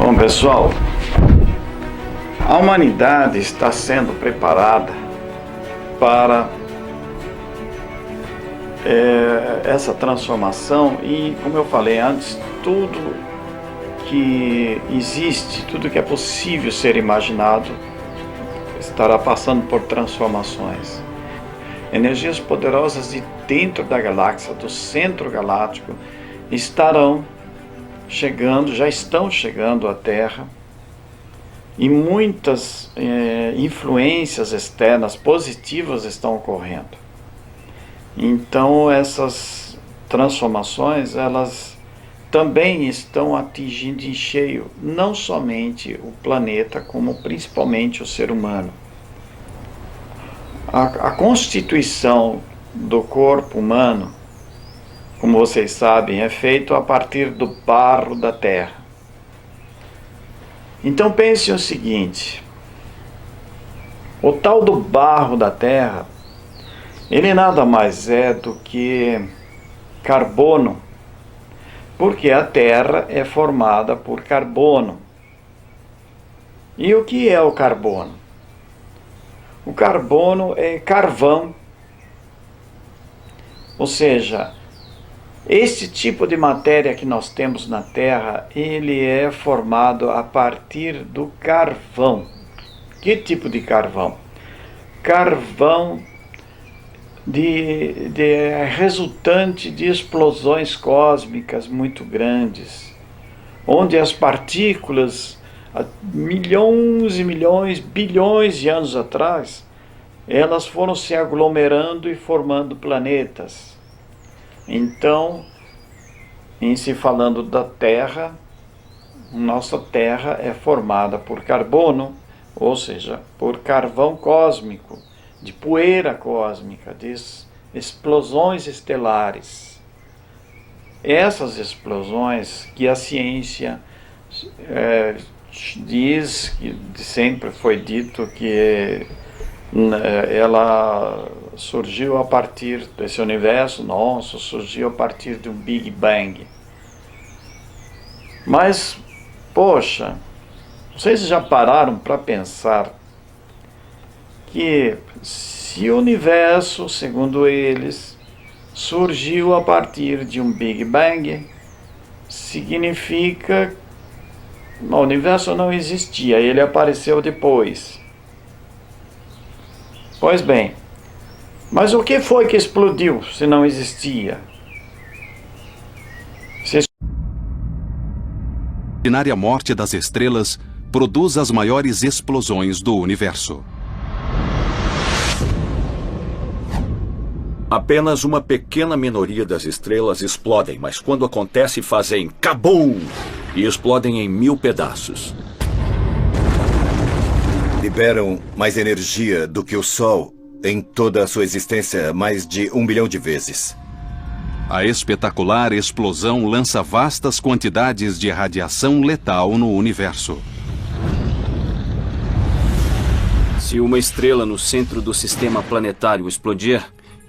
Bom, pessoal, a humanidade está sendo preparada para essa transformação e, como eu falei antes, tudo que existe, tudo que é possível ser imaginado estará passando por transformações. Energias poderosas de dentro da galáxia, do centro galáctico, estarão chegando, já estão chegando à Terra, e muitas influências externas positivas estão ocorrendo. Então essas transformações, elas também estão atingindo em cheio não somente o planeta, como principalmente o ser humano. A constituição do corpo humano, como vocês sabem, é feito a partir do barro da terra. Então pense o seguinte: o tal do barro da terra, ele nada mais é do que carbono, porque a terra é formada por carbono. E o que é o carbono? O carbono é carvão, ou seja, este tipo de matéria que nós temos na Terra, ele é formado a partir do carvão. Que tipo de carvão? Carvão resultante de explosões cósmicas muito grandes, onde as partículas, há milhões e milhões, bilhões de anos atrás, elas foram se aglomerando e formando planetas. Então, em se falando da Terra, nossa Terra é formada por carbono, ou seja, por carvão cósmico, de poeira cósmica, de explosões estelares. Essas explosões que a ciência diz, que sempre foi dito que ela surgiu a partir desse universo nosso, surgiu a partir de um Big Bang. Mas, poxa, vocês já pararam para pensar que se o universo, segundo eles, surgiu a partir de um Big Bang, significa que o universo não existia, ele apareceu depois. Pois bem, mas o que foi que explodiu se não existia? A extraordinária morte das estrelas produz as maiores explosões do universo. Apenas uma pequena minoria das estrelas explodem, mas quando acontece fazem kabum! E explodem em 1000 pedaços. Liberam mais energia do que o Sol em toda a sua existência, mais de 1 bilhão de vezes. A espetacular explosão lança vastas quantidades de radiação letal no universo. Se uma estrela no centro do sistema planetário explodir,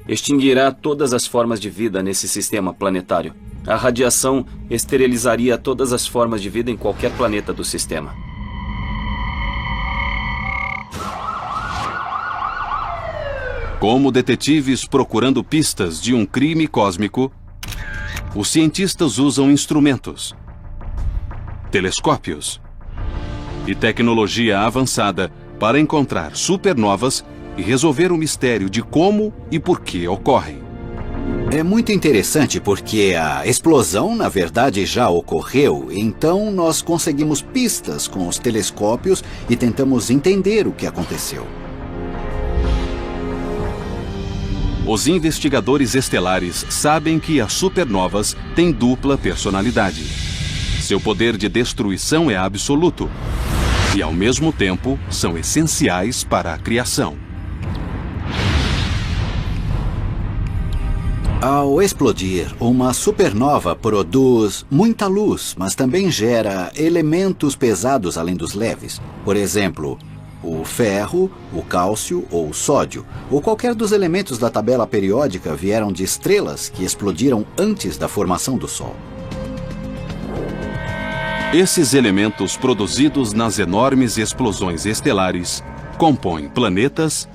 extinguirá todas as formas de vida nesse sistema planetário. A radiação esterilizaria todas as formas de vida em qualquer planeta do sistema. Como detetives procurando pistas de um crime cósmico, os cientistas usam instrumentos, telescópios e tecnologia avançada para encontrar supernovas e resolver o mistério de como e por que ocorrem. É muito interessante porque a explosão, na verdade, já ocorreu, então nós conseguimos pistas com os telescópios e tentamos entender o que aconteceu. Os investigadores estelares sabem que as supernovas têm dupla personalidade. Seu poder de destruição é absoluto e, ao mesmo tempo, são essenciais para a criação. Ao explodir, uma supernova produz muita luz, mas também gera elementos pesados além dos leves. Por exemplo, o ferro, o cálcio ou o sódio, ou qualquer dos elementos da tabela periódica vieram de estrelas que explodiram antes da formação do Sol. Esses elementos produzidos nas enormes explosões estelares compõem planetas,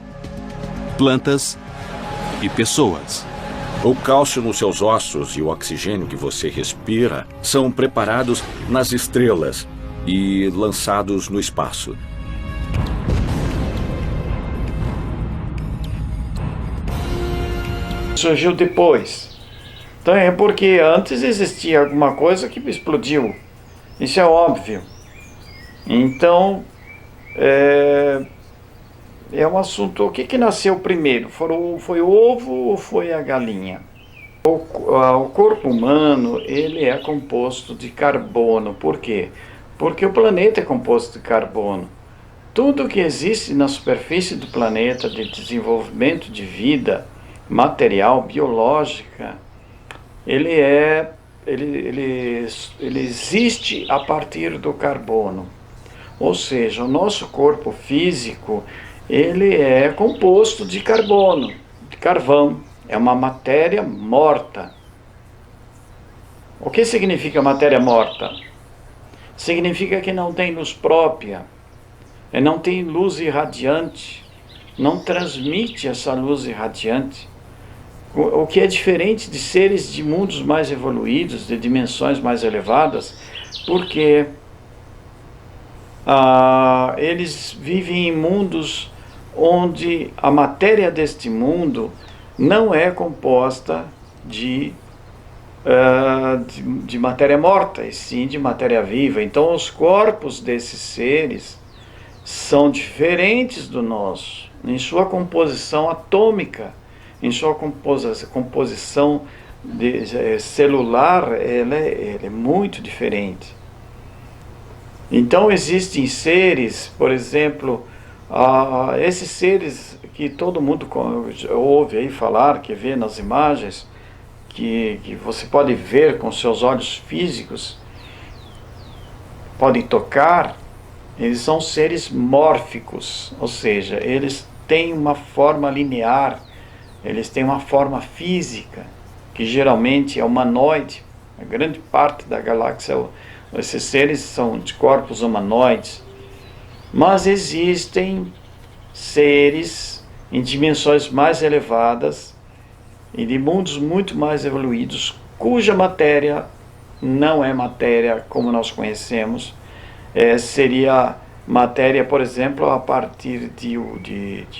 plantas e pessoas. O cálcio nos seus ossos e o oxigênio que você respira são preparados nas estrelas e lançados no espaço. Surgiu depois. Então é porque antes existia alguma coisa que explodiu. Isso é óbvio. Então, é um assunto. O que nasceu primeiro? Foi o ovo ou foi a galinha? O corpo humano, ele é composto de carbono. Por quê? Porque o planeta é composto de carbono. Tudo que existe na superfície do planeta de desenvolvimento de vida material, biológica, ele existe a partir do carbono. Ou seja, o nosso corpo físico, ele é composto de carbono, de carvão. É uma matéria morta. O que significa matéria morta? Significa que não tem luz própria, não tem luz irradiante, não transmite essa luz irradiante. O que é diferente de seres de mundos mais evoluídos, de dimensões mais elevadas, porque eles vivem em mundos onde a matéria deste mundo não é composta de matéria morta, e sim de matéria viva. Então os corpos desses seres são diferentes do nosso, em sua composição atômica, em sua composição celular, ela é muito diferente. Então existem seres, por exemplo, esses seres que todo mundo ouve aí falar, que vê nas imagens, que você pode ver com seus olhos físicos, podem tocar, eles são seres mórficos, ou seja, eles têm uma forma linear, eles têm uma forma física, que geralmente é humanoide. A grande parte da galáxia, esses seres são de corpos humanoides. Mas existem seres em dimensões mais elevadas e de mundos muito mais evoluídos, cuja matéria não é matéria como nós conhecemos. Seria matéria, por exemplo, a partir de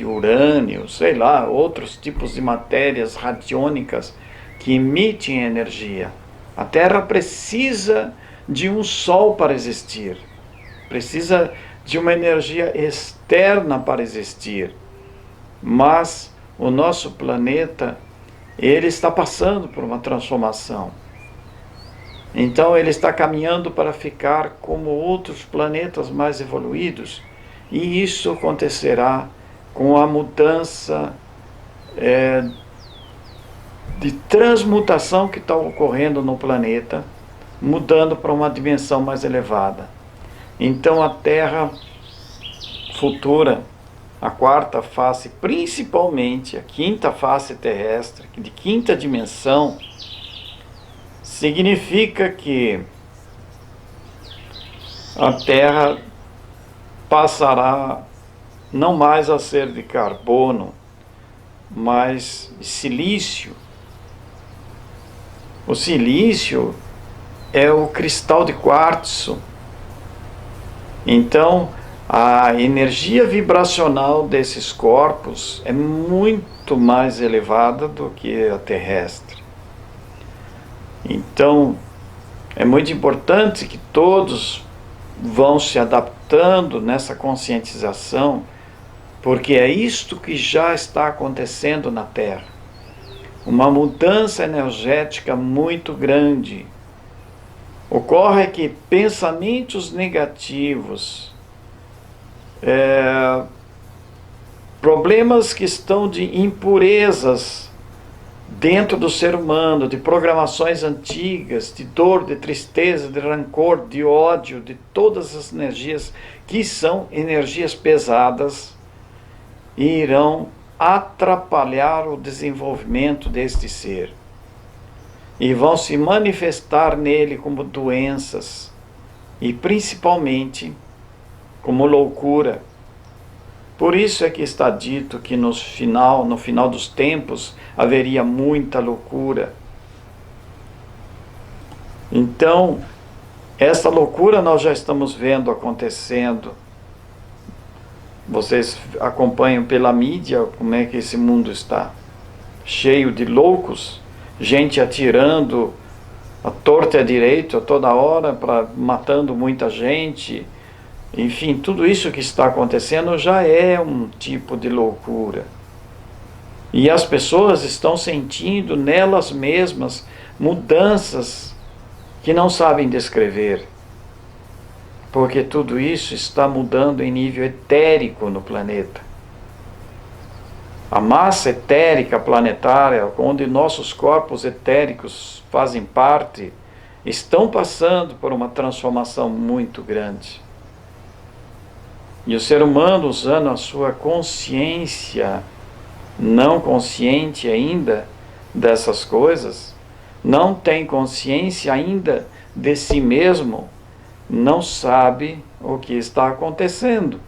urânio, sei lá, outros tipos de matérias radiônicas que emitem energia. A Terra precisa de um Sol para existir, precisa de uma energia externa para existir. Mas o nosso planeta, ele está passando por uma transformação. Então ele está caminhando para ficar como outros planetas mais evoluídos. E isso acontecerá com a mudança de transmutação que está ocorrendo no planeta, mudando para uma dimensão mais elevada. Então a Terra futura, a quarta face, principalmente a quinta face terrestre, de quinta dimensão, significa que a Terra passará não mais a ser de carbono, mas de silício. O silício é o cristal de quartzo. Então, a energia vibracional desses corpos é muito mais elevada do que a terrestre. Então, é muito importante que todos vão se adaptando nessa conscientização, porque é isto que já está acontecendo na Terra. Uma mudança energética muito grande. Ocorre que pensamentos negativos, problemas que estão de impurezas dentro do ser humano, de programações antigas, de dor, de tristeza, de rancor, de ódio, de todas as energias que são energias pesadas, irão atrapalhar o desenvolvimento deste ser e vão se manifestar nele como doenças, e principalmente como loucura. Por isso é que está dito que no final dos tempos haveria muita loucura. Então, essa loucura nós já estamos vendo acontecendo. Vocês acompanham pela mídia como é que esse mundo está. Cheio de loucos, gente atirando à torta e à direita, a toda hora, matando muita gente. Enfim, tudo isso que está acontecendo já é um tipo de loucura. E as pessoas estão sentindo nelas mesmas mudanças que não sabem descrever. Porque tudo isso está mudando em nível etérico no planeta. A massa etérica planetária, onde nossos corpos etéricos fazem parte, estão passando por uma transformação muito grande. E o ser humano, usando a sua consciência, não consciente ainda dessas coisas, não tem consciência ainda de si mesmo, não sabe o que está acontecendo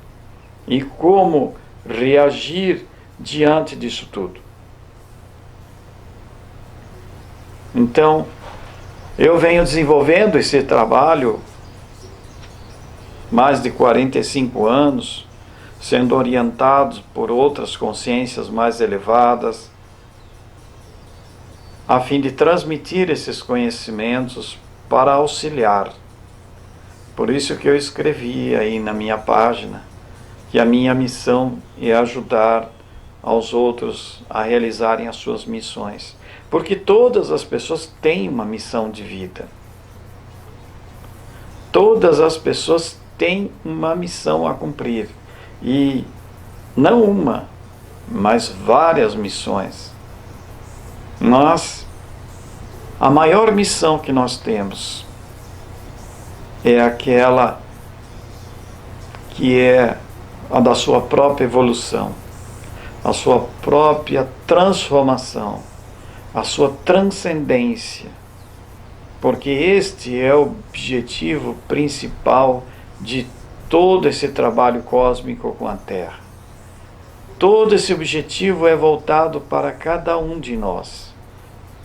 e como reagir diante disso tudo. Então, eu venho desenvolvendo esse trabalho mais de 45 anos, sendo orientado por outras consciências mais elevadas, a fim de transmitir esses conhecimentos para auxiliar. Por isso que eu escrevi aí na minha página que a minha missão é ajudar aos outros a realizarem as suas missões. Porque todas as pessoas têm uma missão de vida. Todas as pessoas têm uma missão a cumprir. E não uma, mas várias missões. A maior missão que nós temos é aquela que é a da sua própria evolução, a sua própria transformação, a sua transcendência, porque este é o objetivo principal de todo esse trabalho cósmico com a Terra. Todo esse objetivo é voltado para cada um de nós,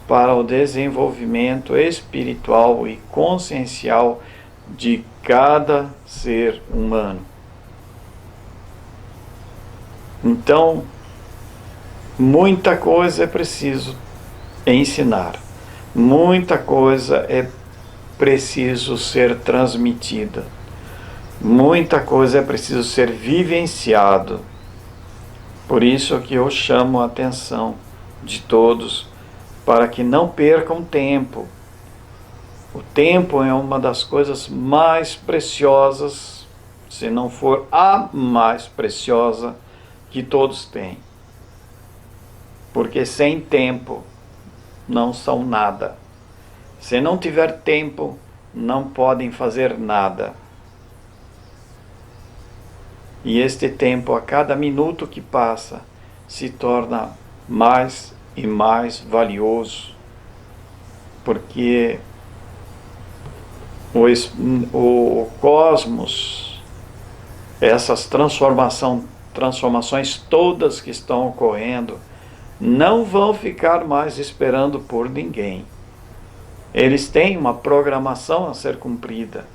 para o desenvolvimento espiritual e consciencial de cada ser humano. Então, muita coisa é preciso ensinar, muita coisa é preciso ser transmitida, muita coisa é preciso ser vivenciado. Por isso que eu chamo a atenção de todos para que não percam tempo. O tempo é uma das coisas mais preciosas, se não for a mais preciosa que todos têm. Porque sem tempo não são nada. Se não tiver tempo, não podem fazer nada. E este tempo, a cada minuto que passa, se torna mais e mais valioso, porque o cosmos, essas transformações todas que estão ocorrendo, não vão ficar mais esperando por ninguém. Eles têm uma programação a ser cumprida.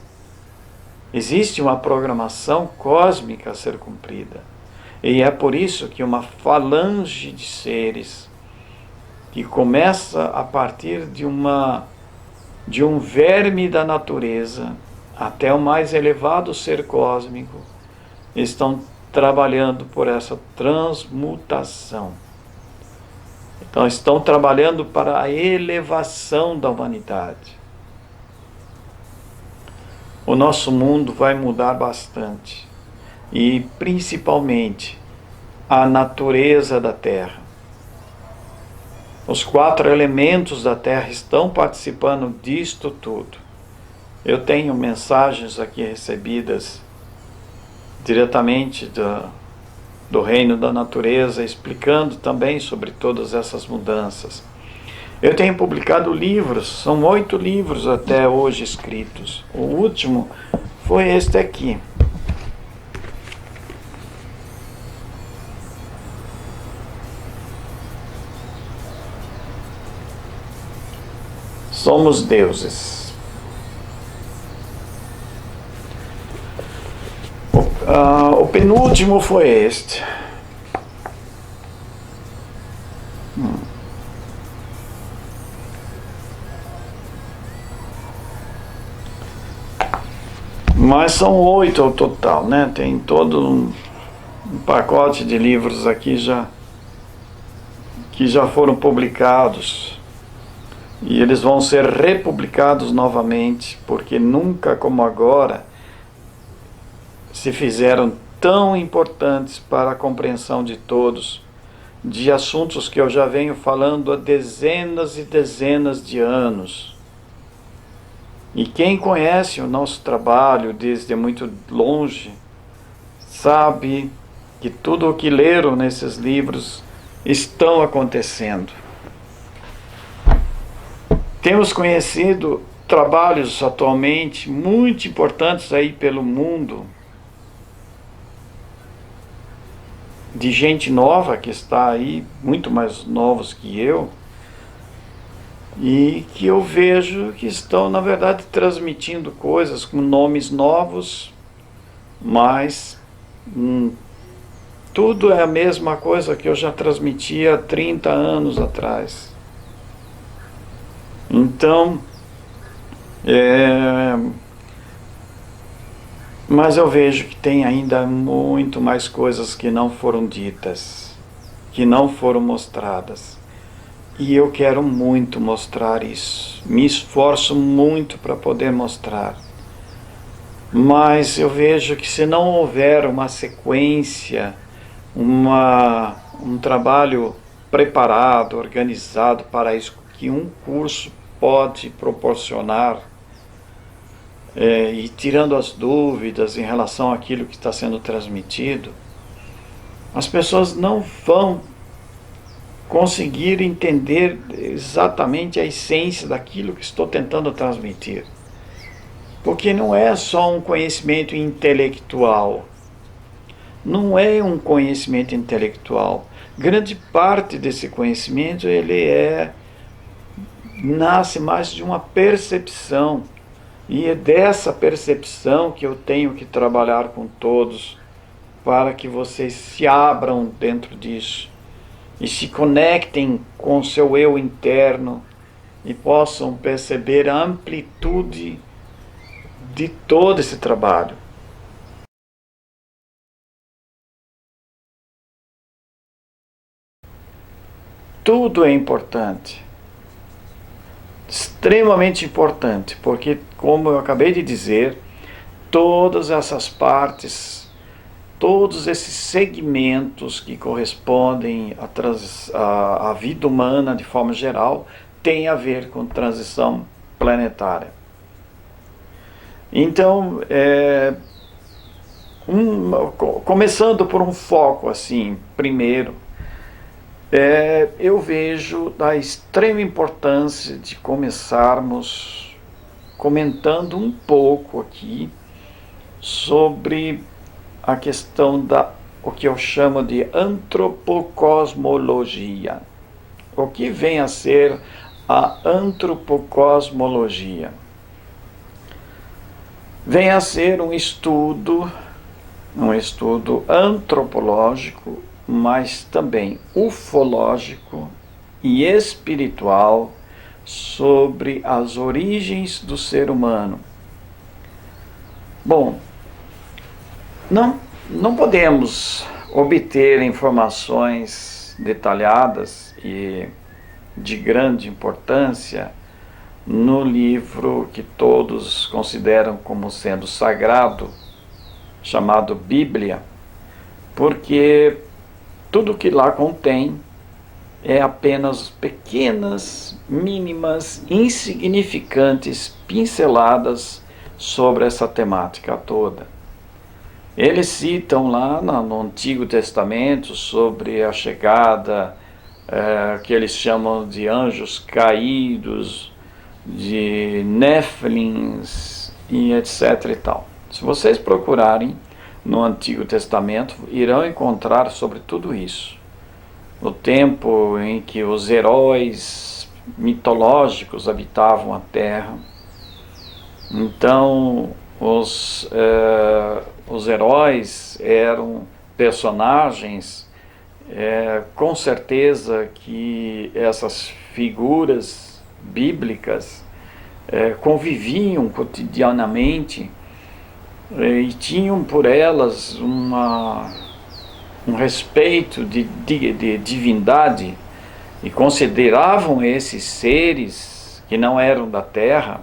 Existe uma programação cósmica a ser cumprida. E é por isso que uma falange de seres que começa a partir de um verme da natureza até o mais elevado ser cósmico estão trabalhando por essa transmutação. Então estão trabalhando para a elevação da humanidade. O nosso mundo vai mudar bastante, e principalmente a natureza da Terra. Os 4 elementos da Terra estão participando disto tudo. Eu tenho mensagens aqui recebidas diretamente do reino da natureza, explicando também sobre todas essas mudanças. Eu tenho publicado livros, são 8 livros até hoje escritos. O último foi este aqui. Somos deuses. O penúltimo foi este. Mas são 8 ao total, né? Tem todo um pacote de livros aqui que já foram publicados. E eles vão ser republicados novamente, porque nunca como agora se fizeram tão importantes para a compreensão de todos, de assuntos que eu já venho falando há dezenas e dezenas de anos. E quem conhece o nosso trabalho desde muito longe, sabe que tudo o que leram nesses livros estão acontecendo. Temos conhecido trabalhos atualmente muito importantes aí pelo mundo, de gente nova que está aí, muito mais novos que eu, e que eu vejo que estão, na verdade, transmitindo coisas com nomes novos, mas tudo é a mesma coisa que eu já transmitia há 30 anos atrás. Então, mas eu vejo que tem ainda muito mais coisas que não foram ditas, que não foram mostradas. E eu quero muito mostrar isso. Me esforço muito para poder mostrar. Mas eu vejo que se não houver uma sequência, um trabalho preparado, organizado para isso, que um curso pode proporcionar, e tirando as dúvidas em relação àquilo que está sendo transmitido, as pessoas não vão conseguir entender exatamente a essência daquilo que estou tentando transmitir. Porque não é só um conhecimento intelectual. Não é um conhecimento intelectual. Grande parte desse conhecimento nasce mais de uma percepção. E é dessa percepção que eu tenho que trabalhar com todos, para que vocês se abram dentro disso e se conectem com o seu eu interno e possam perceber a amplitude de todo esse trabalho. Tudo é importante, extremamente importante, porque, como eu acabei de dizer, todas essas partes, todos esses segmentos que correspondem à vida humana de forma geral, têm a ver com transição planetária. Então, começando por um foco assim, primeiro, eu vejo a extrema importância de começarmos comentando um pouco aqui sobre a questão o que eu chamo de antropocosmologia. O que vem a ser a antropocosmologia? Vem a ser um estudo antropológico, mas também ufológico e espiritual sobre as origens do ser humano. Bom, não podemos obter informações detalhadas e de grande importância no livro que todos consideram como sendo sagrado, chamado Bíblia, porque tudo que lá contém é apenas pequenas, mínimas, insignificantes pinceladas sobre essa temática toda. Eles citam lá no Antigo Testamento sobre a chegada que eles chamam de anjos caídos, de Néfilins e etc. e tal. Se vocês procurarem no Antigo Testamento, irão encontrar sobre tudo isso. No tempo em que os heróis mitológicos habitavam a terra, então os heróis eram personagens, com certeza que essas figuras bíblicas conviviam cotidianamente e tinham por elas um respeito de divindade, e consideravam esses seres que não eram da terra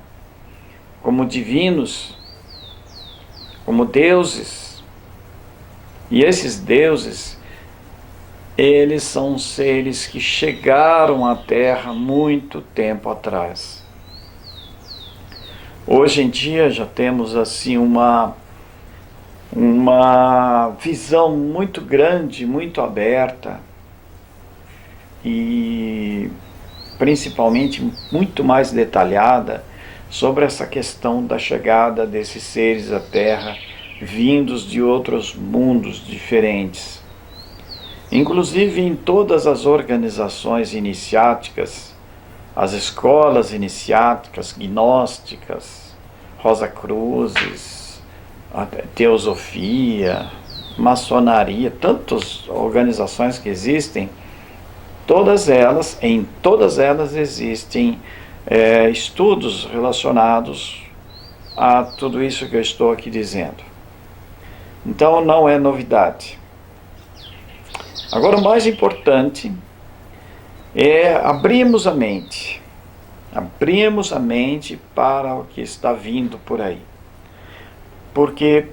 como divinos, como deuses. E esses deuses, eles são seres que chegaram à terra muito tempo atrás. Hoje em dia já temos assim uma visão muito grande, muito aberta e principalmente muito mais detalhada sobre essa questão da chegada desses seres à Terra vindos de outros mundos diferentes. Inclusive em todas as organizações iniciáticas, as escolas iniciáticas, gnósticas, Rosa-Cruzes, Teosofia, Maçonaria, tantas organizações que existem, em todas elas existem estudos relacionados a tudo isso que eu estou aqui dizendo. Então não é novidade. Agora o mais importante é abrirmos a mente para o que está vindo por aí. Porque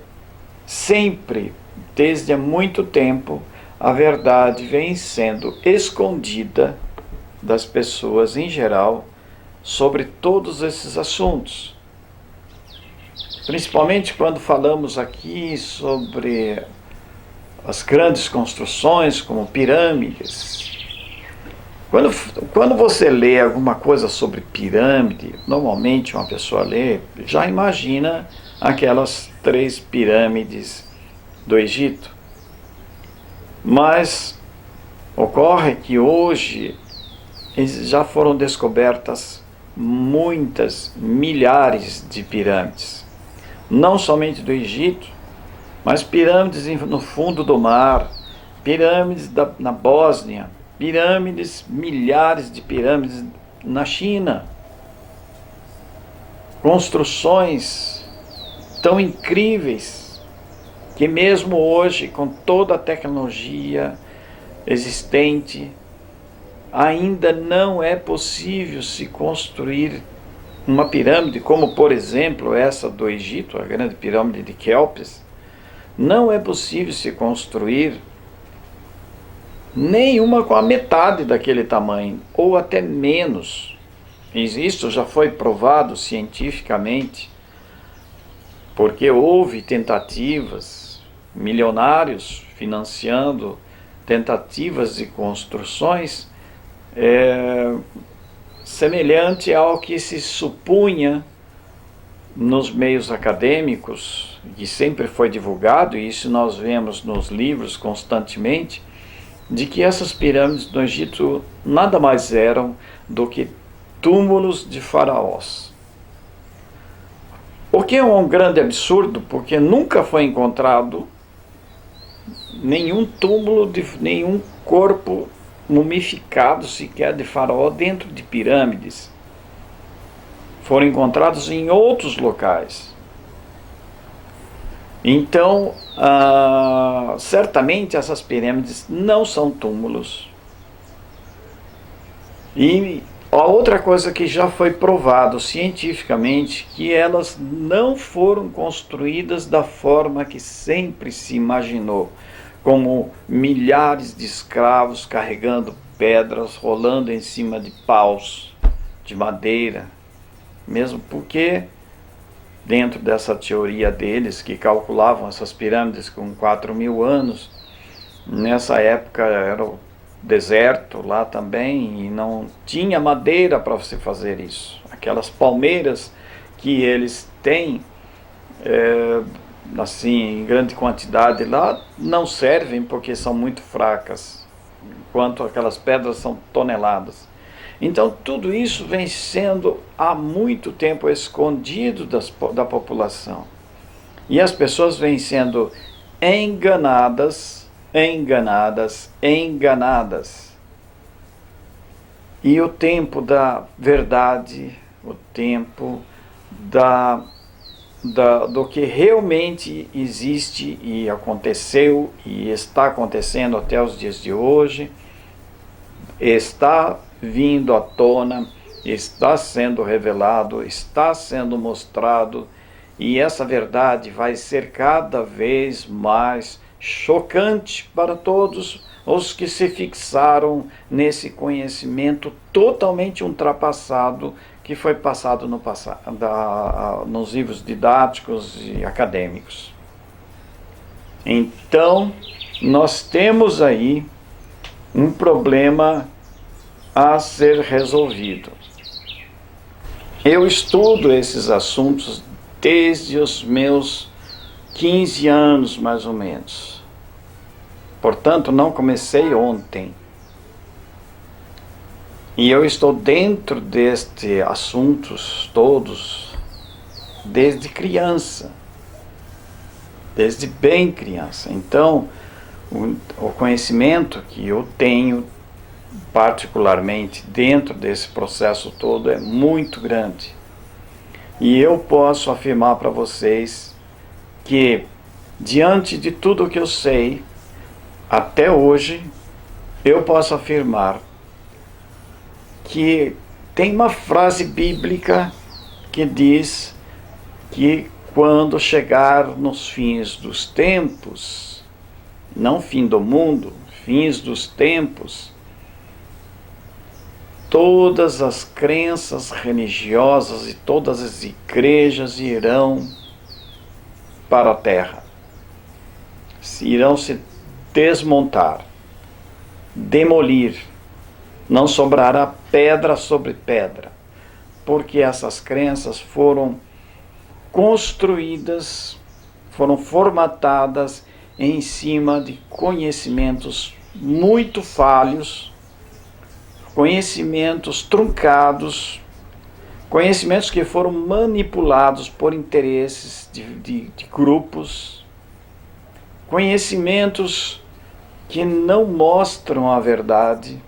sempre, desde há muito tempo, a verdade vem sendo escondida das pessoas em geral sobre todos esses assuntos. Principalmente quando falamos aqui sobre as grandes construções como pirâmides. Quando você lê alguma coisa sobre pirâmide, normalmente uma pessoa lê, já imagina aquelas 3 pirâmides do Egito. Mas ocorre que hoje já foram descobertas muitas, milhares de pirâmides. Não somente do Egito, mas pirâmides no fundo do mar, pirâmides na Bósnia, milhares de pirâmides na China. Construções tão incríveis que mesmo hoje, com toda a tecnologia existente, ainda não é possível se construir uma pirâmide, como por exemplo essa do Egito, a grande pirâmide de Quéops. Não é possível se construir nenhuma com a metade daquele tamanho, ou até menos. Isso já foi provado cientificamente, porque houve tentativas, milionários financiando tentativas de construções semelhante ao que se supunha nos meios acadêmicos, que sempre foi divulgado, e isso nós vemos nos livros constantemente, de que essas pirâmides do Egito nada mais eram do que túmulos de faraós. O que é um grande absurdo, porque nunca foi encontrado nenhum túmulo, nenhum corpo mumificado sequer de faraó dentro de pirâmides. Foram encontrados em outros locais. Então, certamente essas pirâmides não são túmulos. E a outra coisa que já foi provado cientificamente, que elas não foram construídas da forma que sempre se imaginou, como milhares de escravos carregando pedras, rolando em cima de paus de madeira, mesmo porque dentro dessa teoria deles, que calculavam essas pirâmides com 4.000 anos, nessa época era o deserto lá também, e não tinha madeira para você fazer isso. Aquelas palmeiras que eles têm assim, em grande quantidade lá, não servem porque são muito fracas, enquanto aquelas pedras são toneladas. Então tudo isso vem sendo há muito tempo escondido da população. E as pessoas vêm sendo enganadas. E o tempo da verdade, o tempo do que realmente existe e aconteceu e está acontecendo até os dias de hoje, está vindo à tona, está sendo revelado, está sendo mostrado, e essa verdade vai ser cada vez mais chocante para todos os que se fixaram nesse conhecimento totalmente ultrapassado que foi passado nos livros didáticos e acadêmicos. Então, nós temos aí um problema a ser resolvido. Eu estudo esses assuntos desde os meus 15 anos, mais ou menos. Portanto, não comecei ontem. E eu estou dentro destes assuntos todos desde criança. Desde bem criança. Então, o conhecimento que eu tenho, particularmente dentro desse processo todo, é muito grande. E eu posso afirmar para vocês que, diante de tudo que eu sei, até hoje, eu posso afirmar que tem uma frase bíblica que diz que quando chegar nos fins dos tempos, não fim do mundo, fins dos tempos, todas as crenças religiosas e todas as igrejas irão para a terra. Irão se desmontar, demolir. Não sobrará pedra sobre pedra, porque essas crenças foram construídas, foram formatadas em cima de conhecimentos muito falhos, conhecimentos truncados, conhecimentos que foram manipulados por interesses de grupos, conhecimentos que não mostram a verdade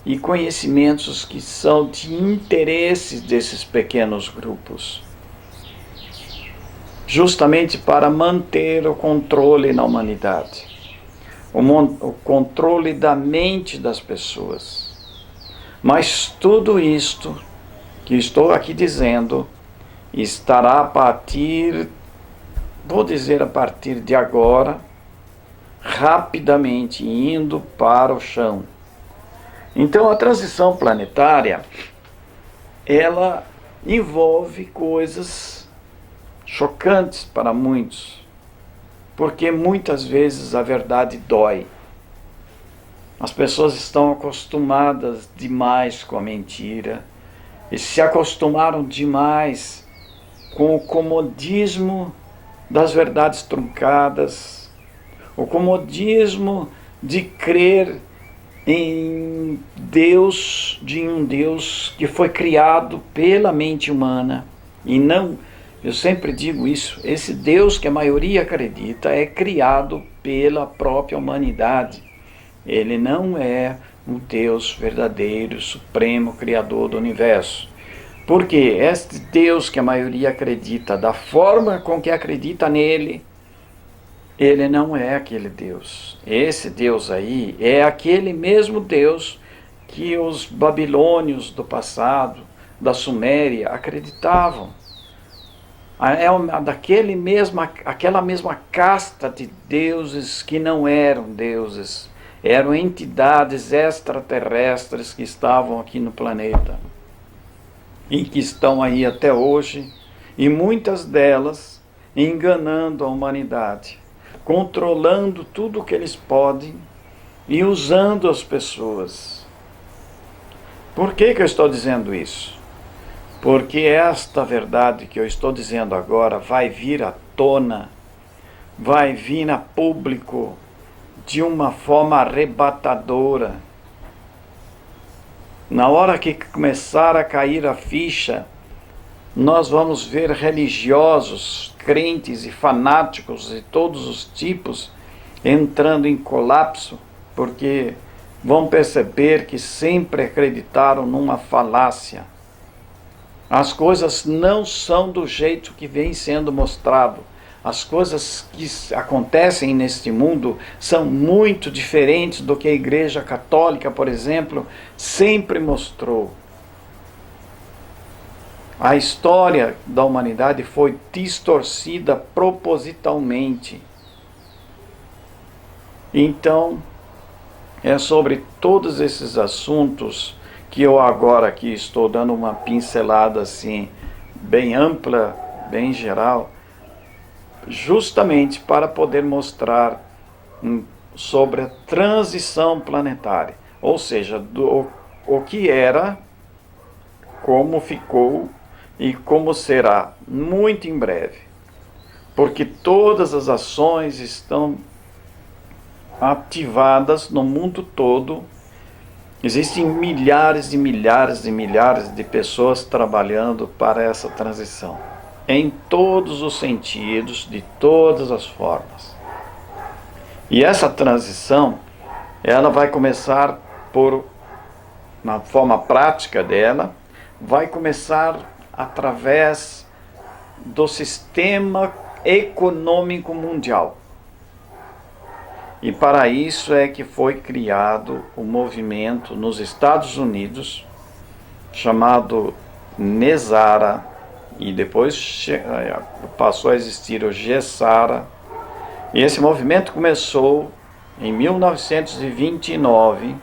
e conhecimentos que são de interesses desses pequenos grupos, justamente para manter o controle na humanidade, o controle da mente das pessoas. Mas tudo isto que estou aqui dizendo estará a partir, vou dizer a partir de agora, rapidamente indo para o chão. Então a transição planetária, ela envolve coisas chocantes para muitos, porque muitas vezes a verdade dói. As pessoas estão acostumadas demais com a mentira e se acostumaram demais com o comodismo das verdades truncadas, o comodismo de crer em Deus, de um Deus que foi criado pela mente humana. E não, eu sempre digo isso, esse Deus que a maioria acredita é criado pela própria humanidade. Ele não é um Deus verdadeiro, supremo, criador do universo. Porque este Deus que a maioria acredita, da forma com que acredita nele, ele não é aquele Deus. Esse Deus aí é aquele mesmo Deus que os babilônios do passado, da Suméria, acreditavam. É aquela mesma casta de deuses que não eram deuses, eram entidades extraterrestres que estavam aqui no planeta e que estão aí até hoje, e muitas delas enganando a humanidade, controlando tudo o que eles podem e usando as pessoas. Por que eu estou dizendo isso? Porque esta verdade que eu estou dizendo agora vai vir à tona, vai vir a público de uma forma arrebatadora. Na hora que começar a cair a ficha, nós vamos ver religiosos, crentes e fanáticos de todos os tipos entrando em colapso, porque vão perceber que sempre acreditaram numa falácia. As coisas não são do jeito que vem sendo mostrado. As coisas que acontecem neste mundo são muito diferentes do que a Igreja Católica, por exemplo, sempre mostrou. A história da humanidade foi distorcida propositalmente. Então, é sobre todos esses assuntos que eu agora aqui estou dando uma pincelada assim, bem ampla, bem geral, justamente para poder mostrar sobre a transição planetária, ou seja, o que era, como ficou e como será muito em breve, porque todas as ações estão ativadas no mundo todo. Existem milhares e milhares e milhares de pessoas trabalhando para essa transição, em todos os sentidos, de todas as formas. E essa transição, ela vai começar na forma prática dela, vai começar através do sistema econômico mundial. E para isso é que foi criado o movimento nos Estados Unidos, chamado NESARA, e depois passou a existir o GESARA. E esse movimento começou em 1929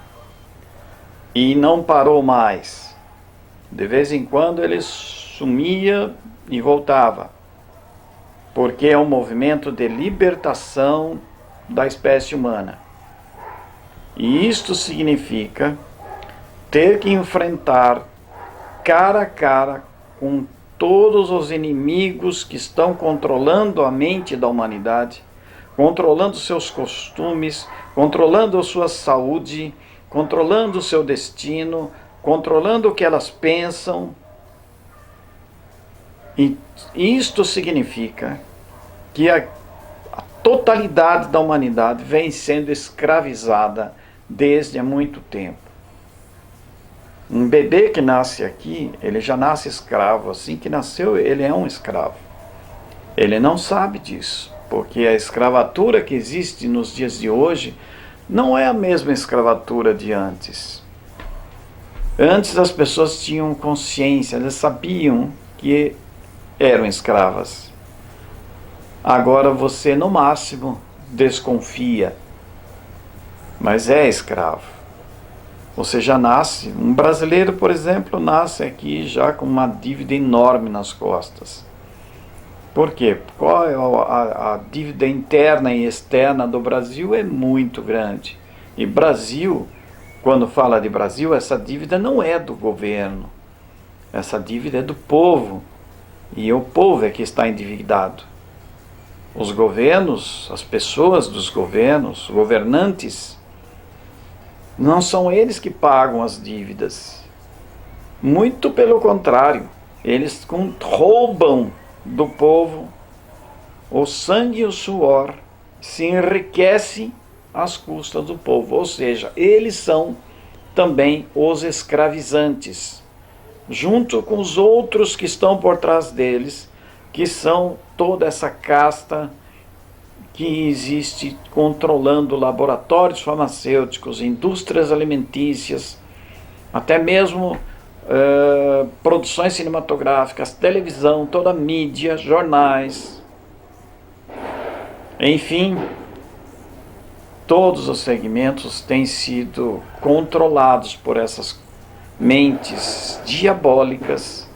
e não parou mais. De vez em quando ele sumia e voltava, porque é um movimento de libertação da espécie humana. E isto significa ter que enfrentar cara a cara com todos os inimigos que estão controlando a mente da humanidade, controlando seus costumes, controlando a sua saúde, controlando o seu destino, controlando o que elas pensam. E isto significa que a totalidade da humanidade vem sendo escravizada desde há muito tempo. Um bebê que nasce aqui, ele já nasce escravo. Assim que nasceu, ele é um escravo. Ele não sabe disso, porque a escravatura que existe nos dias de hoje não é a mesma escravatura de antes. Antes as pessoas tinham consciência, elas sabiam que eram escravas. Agora você, no máximo, desconfia, mas é escravo. Você já nasce, um brasileiro, por exemplo, nasce aqui já com uma dívida enorme nas costas. Por quê? Qual é a dívida interna e externa do Brasil? É muito grande. E Brasil, quando fala de Brasil, essa dívida não é do governo. Essa dívida é do povo. E o povo é que está endividado. Os governos, as pessoas dos governos, governantes, não são eles que pagam as dívidas. Muito pelo contrário, eles roubam do povo o sangue e o suor, se enriquecem às custas do povo. Ou seja, eles são também os escravizantes, junto com os outros que estão por trás deles, que são toda essa casta que existe controlando laboratórios farmacêuticos, indústrias alimentícias, até mesmo produções cinematográficas, televisão, toda a mídia, jornais. Enfim, todos os segmentos têm sido controlados por essas mentes diabólicas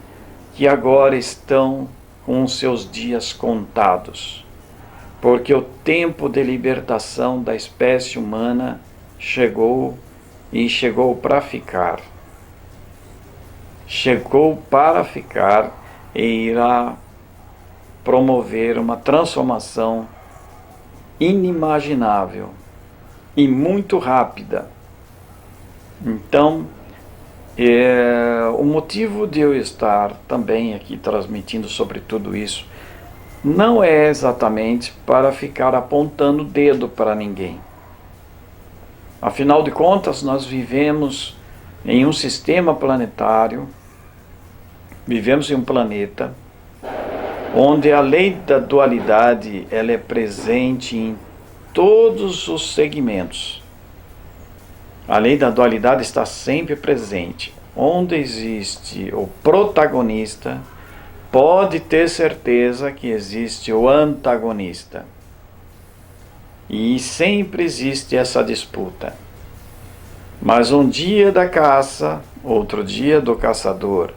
que agora estão com os seus dias contados, porque o tempo de libertação da espécie humana chegou e chegou para ficar. Chegou para ficar e irá promover uma transformação inimaginável e muito rápida. Então, o motivo de eu estar também aqui transmitindo sobre tudo isso não é exatamente para ficar apontando o dedo para ninguém. Afinal de contas, nós vivemos em um sistema planetário, vivemos em um planeta onde a lei da dualidade ela é presente em todos os segmentos. A lei da dualidade está sempre presente. Onde existe o protagonista, pode ter certeza que existe o antagonista. E sempre existe essa disputa. Mas um dia da caça, outro dia do caçador.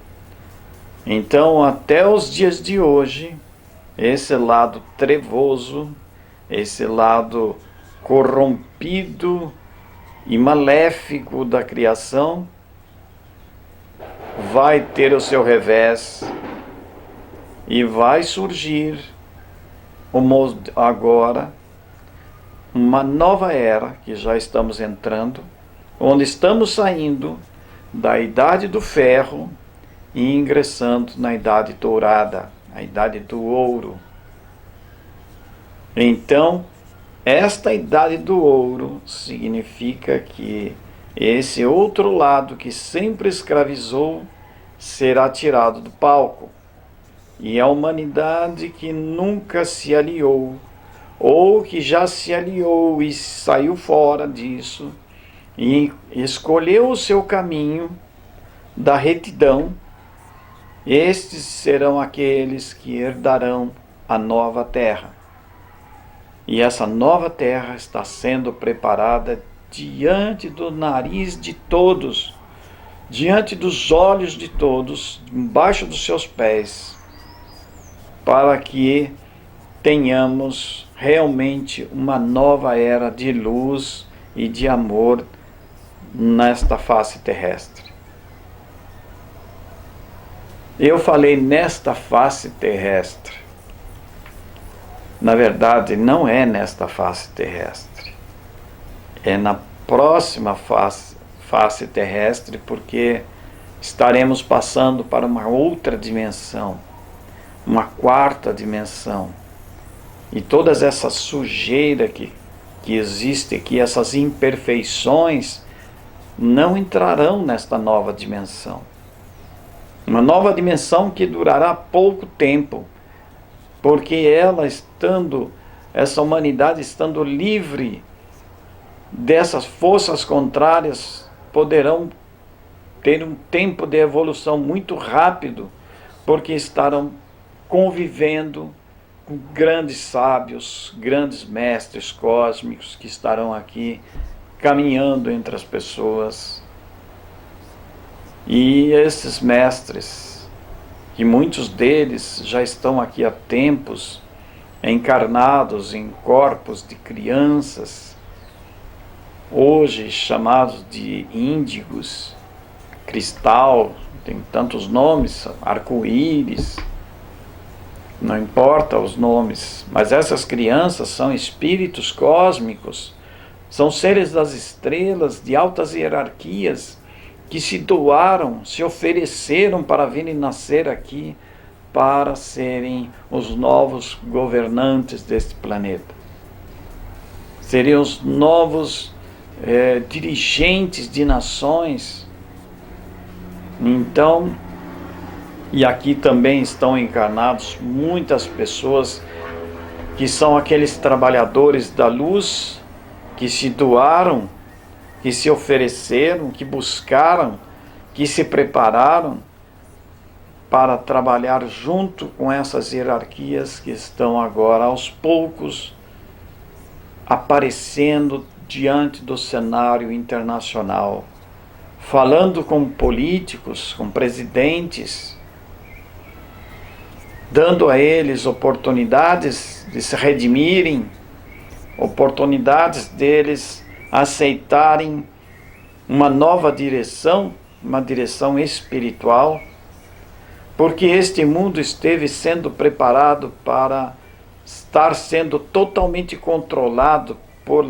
Então, até os dias de hoje, esse lado trevoso, esse lado corrompido e maléfico da criação, vai ter o seu revés e vai surgir agora uma nova era que já estamos entrando, onde estamos saindo da idade do ferro e ingressando na idade dourada, a idade do ouro. Então, esta idade do ouro significa que esse outro lado que sempre escravizou será tirado do palco. E a humanidade que nunca se aliou, ou que já se aliou e saiu fora disso, e escolheu o seu caminho da retidão, estes serão aqueles que herdarão a nova terra. E essa nova terra está sendo preparada diante do nariz de todos, diante dos olhos de todos, embaixo dos seus pés, para que tenhamos realmente uma nova era de luz e de amor nesta face terrestre. Eu falei nesta face terrestre. Na verdade, não é nesta face terrestre. É na próxima face terrestre, porque estaremos passando para uma outra dimensão, uma quarta dimensão. E todas essa sujeira que existe aqui, essas imperfeições, não entrarão nesta nova dimensão. Uma nova dimensão que durará pouco tempo, porque essa humanidade estando livre dessas forças contrárias, poderão ter um tempo de evolução muito rápido, porque estarão convivendo com grandes sábios, grandes mestres cósmicos que estarão aqui caminhando entre as pessoas. E esses mestres, que muitos deles já estão aqui há tempos, encarnados em corpos de crianças, hoje chamados de índigos, cristal, tem tantos nomes, arco-íris, não importa os nomes, mas essas crianças são espíritos cósmicos, são seres das estrelas, de altas hierarquias, que se doaram, se ofereceram para virem nascer aqui, para serem os novos governantes deste planeta. Seriam os novos dirigentes de nações. Então, e aqui também estão encarnados muitas pessoas que são aqueles trabalhadores da luz, que se doaram, que se ofereceram, que buscaram, que se prepararam para trabalhar junto com essas hierarquias que estão agora aos poucos aparecendo diante do cenário internacional, falando com políticos, com presidentes, dando a eles oportunidades de se redimirem, oportunidades deles aceitarem uma nova direção, uma direção espiritual, porque este mundo esteve sendo preparado para estar sendo totalmente controlado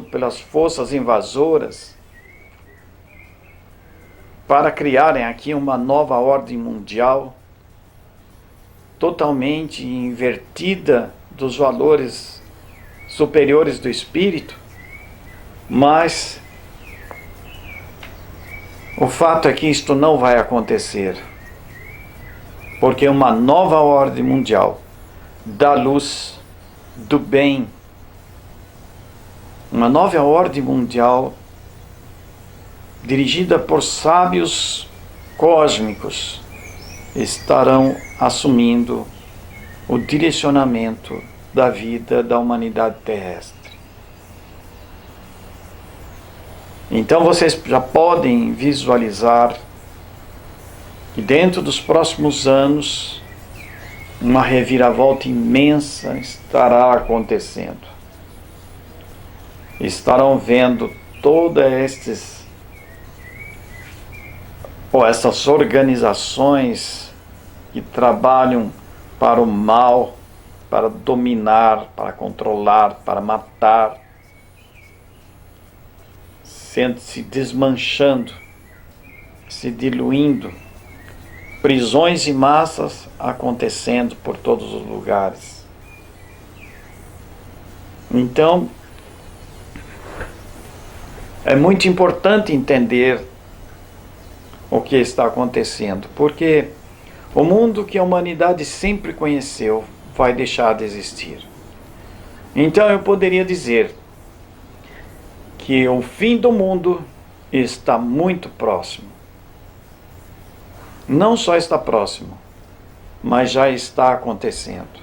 pelas forças invasoras, para criarem aqui uma nova ordem mundial, totalmente invertida dos valores superiores do espírito. Mas o fato é que isto não vai acontecer, porque uma nova ordem mundial da luz, do bem, uma nova ordem mundial dirigida por sábios cósmicos, estarão assumindo o direcionamento da vida da humanidade terrestre. Então vocês já podem visualizar que dentro dos próximos anos uma reviravolta imensa estará acontecendo. Estarão vendo essas organizações que trabalham para o mal, para dominar, para controlar, para matar, se desmanchando, se diluindo, prisões em massas acontecendo por todos os lugares. Então, é muito importante entender o que está acontecendo, porque o mundo que a humanidade sempre conheceu vai deixar de existir. Então eu poderia dizer que o fim do mundo está muito próximo. Não só está próximo, mas já está acontecendo.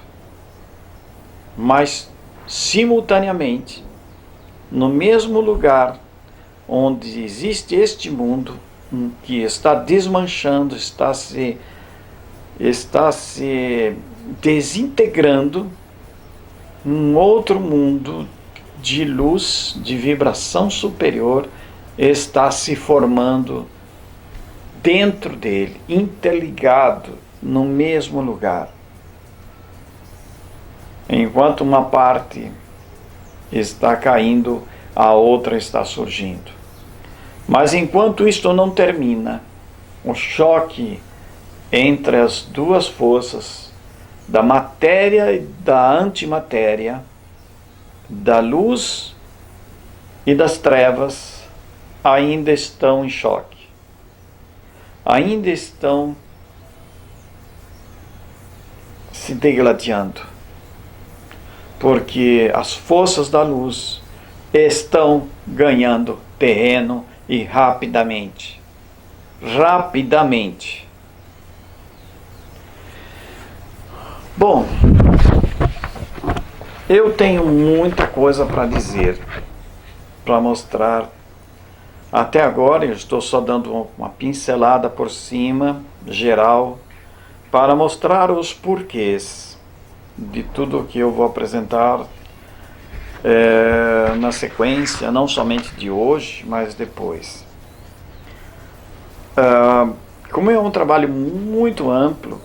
Mas, simultaneamente, no mesmo lugar onde existe este mundo, que está desmanchando, está se desintegrando, um outro mundo de luz, de vibração superior, está se formando dentro dele, interligado no mesmo lugar. Enquanto uma parte está caindo, a outra está surgindo. Mas enquanto isto não termina, o choque entre as duas forças, da matéria e da antimatéria, da luz e das trevas, ainda estão em choque. Ainda estão se degladiando, porque as forças da luz estão ganhando terreno e rapidamente. Bom, eu tenho muita coisa para dizer, para mostrar. Até agora eu estou só dando uma pincelada por cima, geral, para mostrar os porquês de tudo que eu vou apresentar na sequência, não somente de hoje, mas depois. Como é um trabalho muito amplo,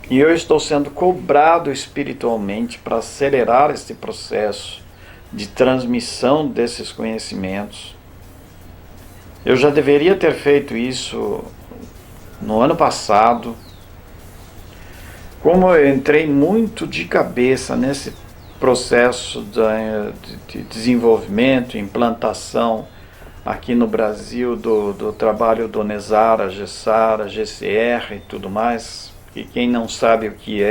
e eu estou sendo cobrado espiritualmente para acelerar este processo de transmissão desses conhecimentos, eu já deveria ter feito isso no ano passado. Como eu entrei muito de cabeça nesse processo de desenvolvimento, implantação aqui no Brasil do trabalho do Nezara, Gessara, GCR e tudo mais, e quem não sabe o que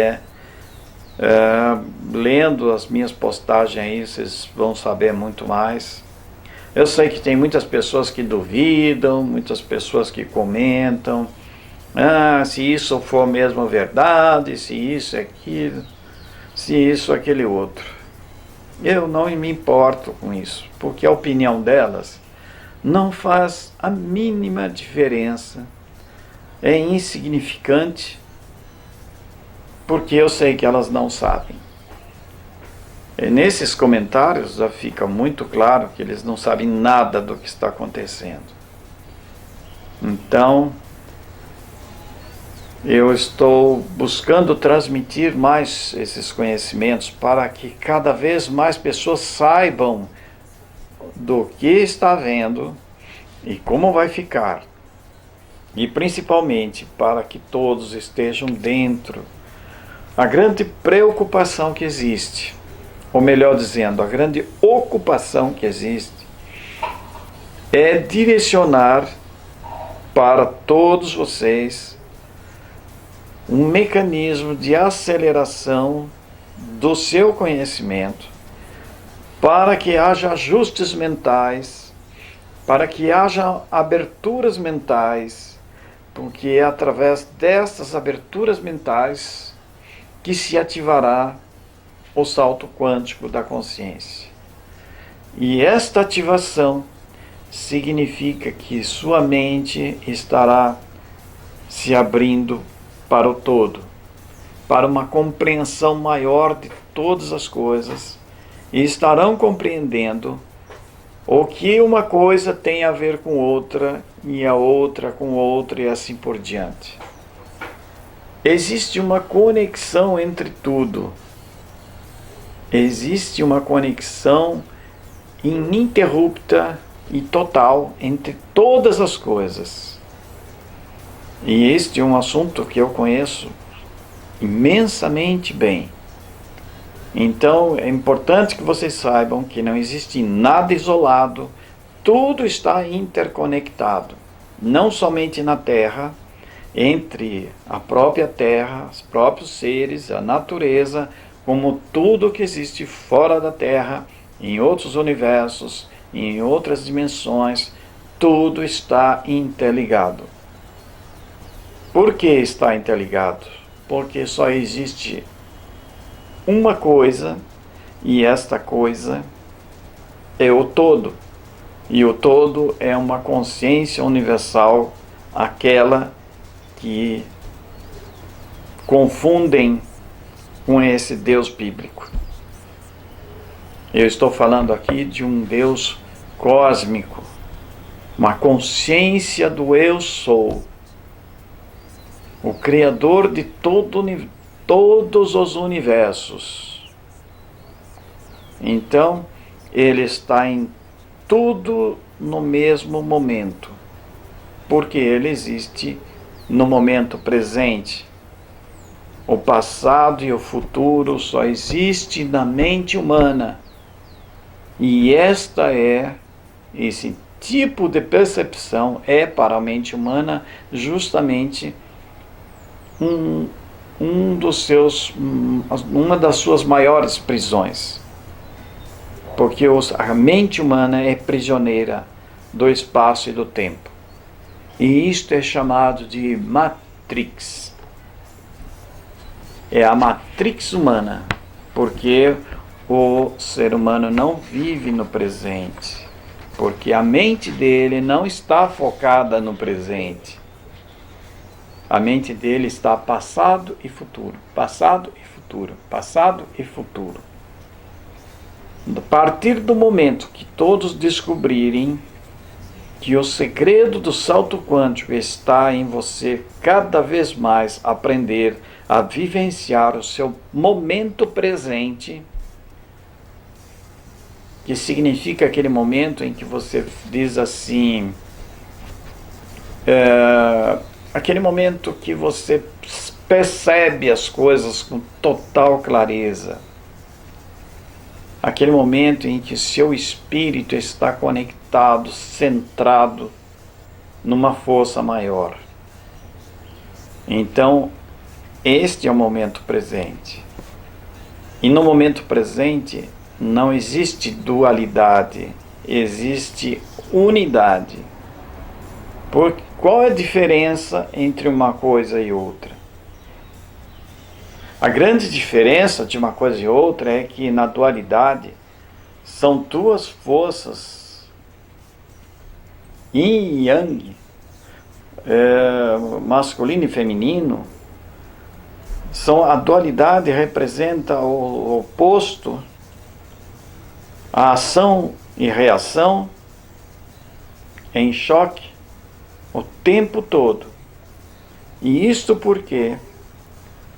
lendo as minhas postagens aí, vocês vão saber muito mais. Eu sei que tem muitas pessoas que duvidam, muitas pessoas que comentam, se isso for mesmo verdade, se isso é aquilo, se isso é aquele outro. Eu não me importo com isso, porque a opinião delas não faz a mínima diferença, é insignificante, porque eu sei que elas não sabem. E nesses comentários já fica muito claro que eles não sabem nada do que está acontecendo. Então, Eu estou buscando transmitir mais esses conhecimentos para que cada vez mais pessoas saibam do que está havendo e como vai ficar. E principalmente para que todos estejam dentro. A grande preocupação que existe, ou melhor dizendo, a grande ocupação que existe, é direcionar para todos vocês um mecanismo de aceleração do seu conhecimento, para que haja ajustes mentais, para que haja aberturas mentais, porque é através dessas aberturas mentais que se ativará o salto quântico da consciência. E esta ativação significa que sua mente estará se abrindo para o todo, para uma compreensão maior de todas as coisas, e estarão compreendendo o que uma coisa tem a ver com outra, e a outra com outra, e assim por diante. Existe uma conexão entre tudo. Existe uma conexão ininterrupta e total entre todas as coisas. E este é um assunto que eu conheço imensamente bem. Então é importante que vocês saibam que não existe nada isolado, tudo está interconectado, não somente na Terra, entre a própria Terra, os próprios seres, a natureza, como tudo que existe fora da Terra, em outros universos, em outras dimensões, tudo está interligado. Por que está interligado? Porque só existe uma coisa, e esta coisa é o todo. E o todo é uma consciência universal, aquela que confundem com esse Deus bíblico. Eu estou falando aqui de um Deus cósmico, uma consciência do Eu Sou, o Criador de todos os universos. Então, Ele está em tudo no mesmo momento, porque Ele existe no momento presente. O passado e o futuro só existem na mente humana. E esse tipo de percepção é para a mente humana justamente uma das suas maiores prisões. Porque a mente humana é prisioneira do espaço e do tempo. E isto é chamado de Matrix. É a Matrix humana, porque o ser humano não vive no presente, porque a mente dele não está focada no presente. A mente dele está passado e futuro, passado e futuro, passado e futuro. A partir do momento que todos descobrirem que o segredo do salto quântico está em você cada vez mais aprender a vivenciar o seu momento presente, que significa aquele momento em que você diz assim, aquele momento que você percebe as coisas com total clareza, aquele momento em que seu espírito está conectado, centrado numa força maior. Então, este é o momento presente. E no momento presente não existe dualidade, existe unidade. Qual é a diferença entre uma coisa e outra? A grande diferença de uma coisa e outra é que na dualidade são duas forças, yin e yang, masculino e feminino. A dualidade representa o oposto, a ação e reação em choque o tempo todo. E isto porque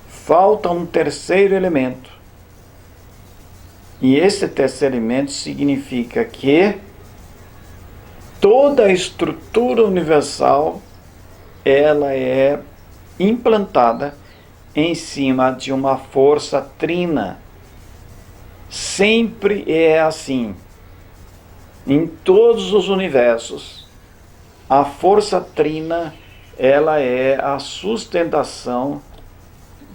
falta um terceiro elemento. E esse terceiro elemento significa que toda a estrutura universal ela é implantada em cima de uma força trina. Sempre é assim. Em todos os universos, a força trina ela é a sustentação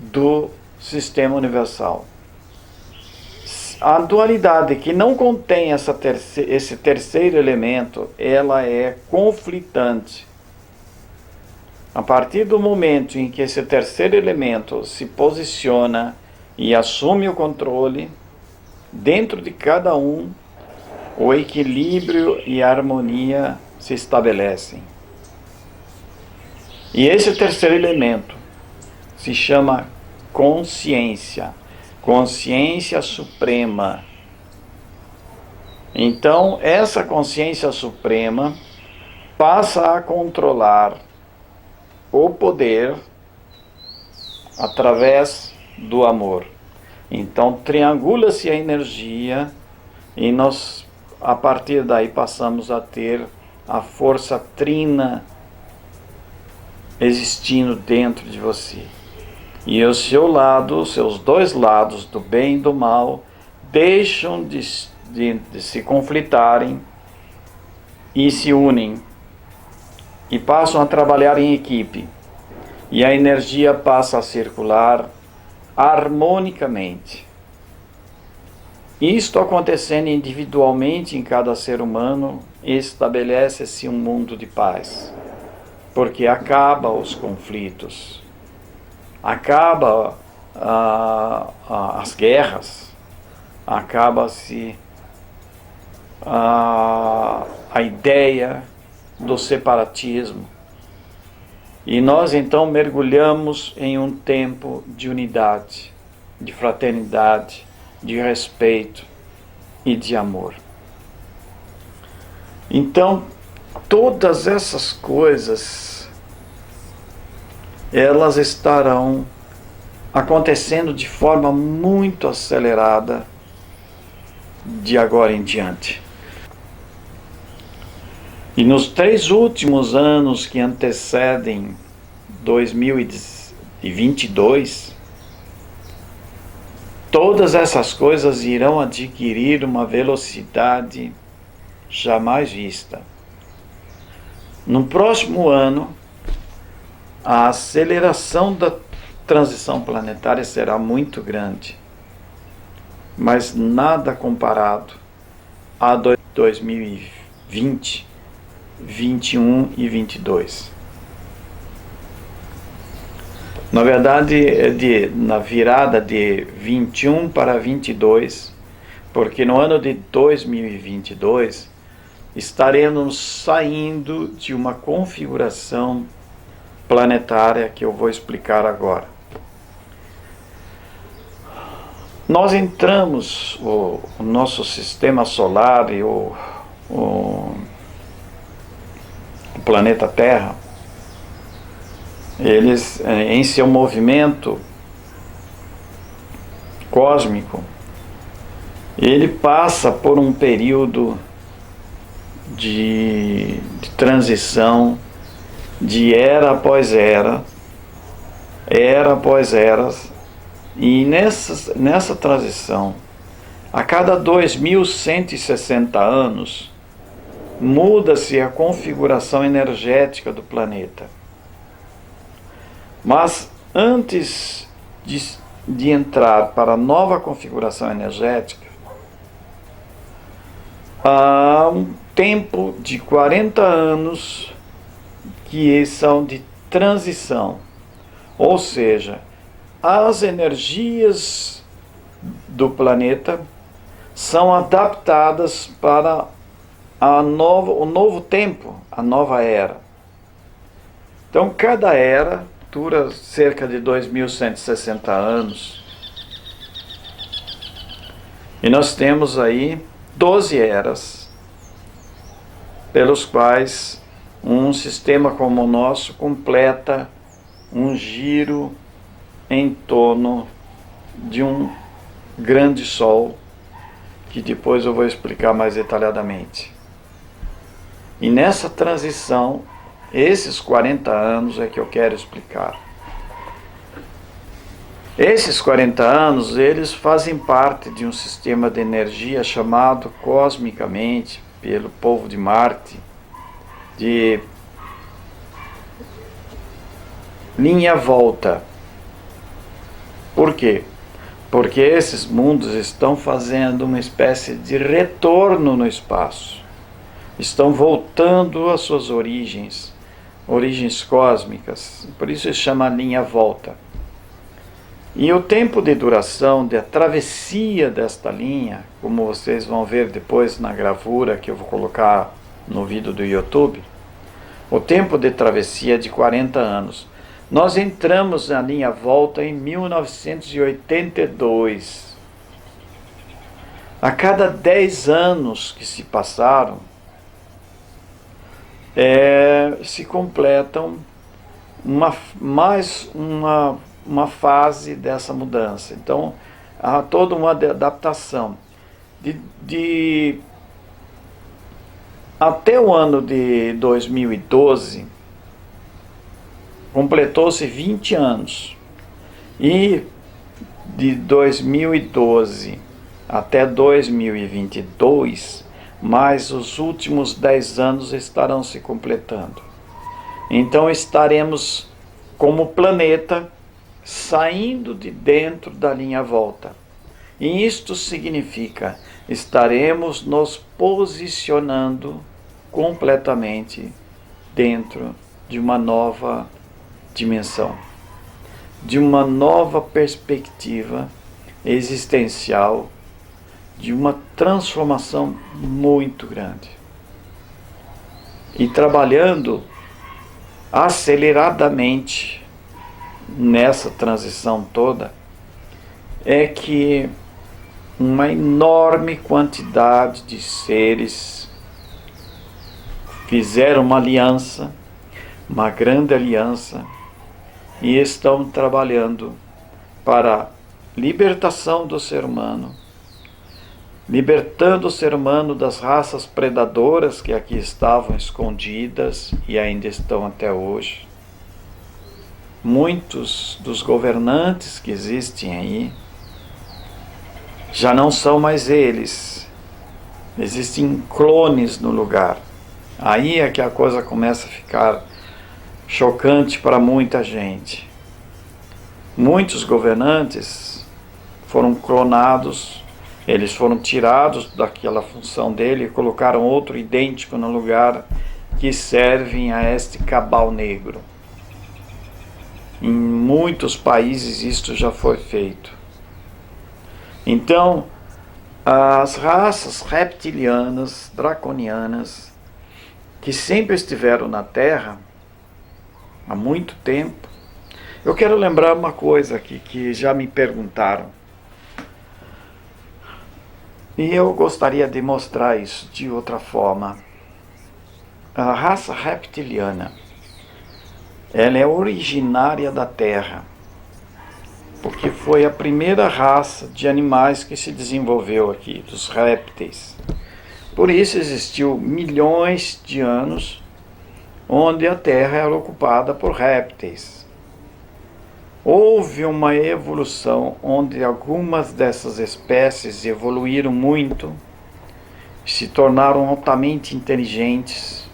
do sistema universal. A dualidade que não contém esse terceiro elemento, ela é conflitante. A partir do momento em que esse terceiro elemento se posiciona e assume o controle, dentro de cada um, o equilíbrio e a harmonia se estabelecem. E esse terceiro elemento se chama consciência, consciência suprema. Então, essa consciência suprema passa a controlar o poder através do amor. Então, triangula-se a energia e nós, a partir daí, passamos a ter a força trina existindo dentro de você. E o seu lado, os seus dois lados, do bem e do mal, deixam de se conflitarem e se unem. E passam a trabalhar em equipe. E a energia passa a circular harmonicamente. Isto acontecendo individualmente em cada ser humano, estabelece-se um mundo de paz. Porque acaba os conflitos. Acaba as guerras, acaba-se a ideia do separatismo. E nós então mergulhamos em um tempo de unidade, de fraternidade, de respeito e de amor. Então, todas essas coisas elas estarão acontecendo de forma muito acelerada de agora em diante. E nos 3 últimos anos que antecedem 2022, todas essas coisas irão adquirir uma velocidade jamais vista. No próximo ano, a aceleração da transição planetária será muito grande, mas nada comparado a 2020, 21 e 22. Na verdade, na virada de 21 para 22, porque no ano de 2022 estaremos saindo de uma configuração planetária que eu vou explicar agora. Nós entramos, o nosso sistema solar e o planeta Terra, eles, em seu movimento cósmico, ele passa por um período de transição, de era após era após eras, e nessa transição, a cada 2160 anos, muda-se a configuração energética do planeta. Mas antes de entrar para a nova configuração energética, há um tempo de 40 anos que são de transição, ou seja, as energias do planeta são adaptadas para o novo tempo, a nova era. Então, cada era dura cerca de 2160 anos. E nós temos aí 12 eras, pelos quais um sistema como o nosso completa um giro em torno de um grande Sol, que depois eu vou explicar mais detalhadamente. E nessa transição, esses 40 anos é que eu quero explicar. Esses 40 anos, eles fazem parte de um sistema de energia chamado cosmicamente, pelo povo de Marte, de linha volta. Por quê? Porque esses mundos estão fazendo uma espécie de retorno no espaço. Estão voltando às suas origens cósmicas. Por isso se chama linha volta. E o tempo de duração da travessia desta linha, como vocês vão ver depois na gravura que eu vou colocar no vídeo do YouTube, o tempo de travessia é de 40 anos. Nós entramos na linha volta em 1982. A cada 10 anos que se passaram, se completam mais uma fase dessa mudança. Então, há toda uma adaptação. Até o ano de 2012, completou-se 20 anos. E de 2012 até 2022, mais os últimos 10 anos estarão se completando. Então estaremos como planeta saindo de dentro da linha volta. E isto significa, estaremos nos posicionando completamente dentro de uma nova dimensão, de uma nova perspectiva existencial, de uma transformação muito grande. E trabalhando aceleradamente nessa transição toda, é que uma enorme quantidade de seres fizeram uma aliança, uma grande aliança, e estão trabalhando para a libertação do ser humano, libertando o ser humano das raças predadoras que aqui estavam escondidas e ainda estão até hoje. Muitos dos governantes que existem aí já não são mais eles. Existem clones no lugar. Aí é que a coisa começa a ficar chocante para muita gente. Muitos governantes foram clonados, eles foram tirados daquela função dele e colocaram outro idêntico no lugar, que servem a este cabal negro. Em muitos países isto já foi feito. Então, as raças reptilianas, draconianas, que sempre estiveram na Terra há muito tempo. Eu quero lembrar uma coisa aqui que já me perguntaram. E eu gostaria de mostrar isso de outra forma. A raça reptiliana, ela é originária da Terra, porque foi a primeira raça de animais que se desenvolveu aqui, dos répteis. Por isso existiu milhões de anos onde a Terra era ocupada por répteis. Houve uma evolução onde algumas dessas espécies evoluíram muito, se tornaram altamente inteligentes,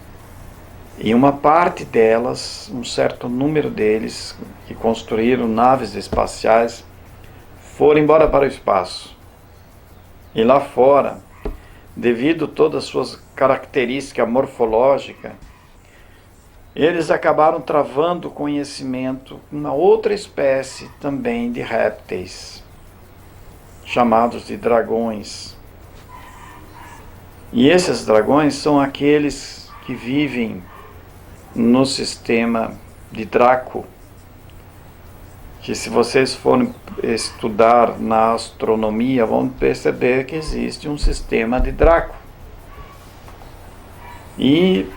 e uma parte delas, um certo número deles, que construíram naves espaciais, foram embora para o espaço. E lá fora, devido a todas as suas características morfológicas, eles acabaram travando o conhecimento com uma outra espécie também de répteis, chamados de dragões. E esses dragões são aqueles que vivem no sistema de Draco, que se vocês forem estudar na astronomia, vão perceber que existe um sistema de Draco. E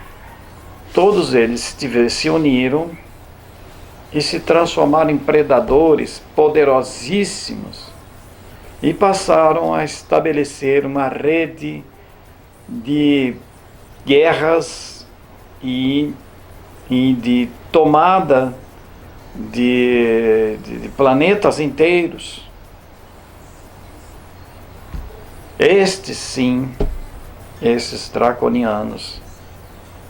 todos eles se uniram e se transformaram em predadores poderosíssimos e passaram a estabelecer uma rede de guerras e de tomada de planetas inteiros. Estes sim, esses draconianos,